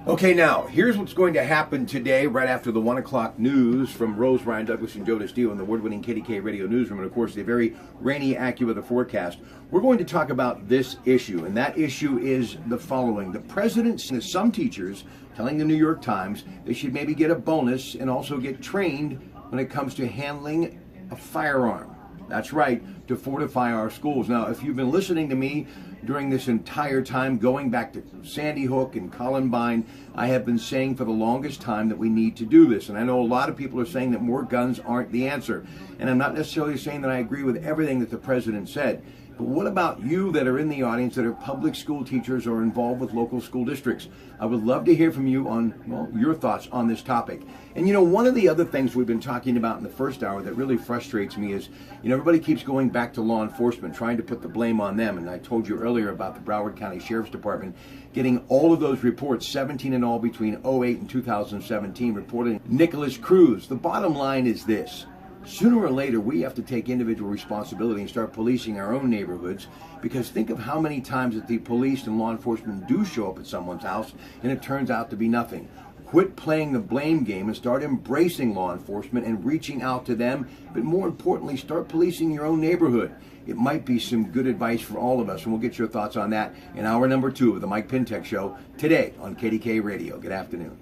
Okay, now, here's what's going to happen today right after the 1 o'clock news from Rose, Ryan Douglas, and Joe Steele in the award-winning KDK Radio Newsroom, and of course the very rainy AccuWeather forecast. We're going to talk about this issue, and that issue is the following. The president says some teachers telling the New York Times they should maybe get a bonus and also get trained when it comes to handling a firearm. That's right, to fortify our schools. Now, if you've been listening to me during this entire time, going back to Sandy Hook and Columbine, I have been saying for the longest time that we need to do this. And I know a lot of people are saying that more guns aren't the answer. And I'm not necessarily saying that I agree with everything that the president said. But what about you that are in the audience that are public school teachers or involved with local school districts? I would love to hear from you on, well, your thoughts on this topic. And you know, one of the other things we've been talking about in the first hour that really frustrates me is, you know, everybody keeps going back to law enforcement, trying to put the blame on them. And I told you earlier about the Broward County Sheriff's Department getting all of those reports, 17 in all between 2008 and 2017, reporting Nicholas Cruz. The bottom line is this. Sooner or later, we have to take individual responsibility and start policing our own neighborhoods, because think of how many times that the police and law enforcement do show up at someone's house and it turns out to be nothing. Quit playing the blame game and start embracing law enforcement and reaching out to them, but more importantly, start policing your own neighborhood. It might be some good advice for all of us, and we'll get your thoughts on that in hour number 2 of the Mike Pinetk Show today on KDK Radio. Good afternoon.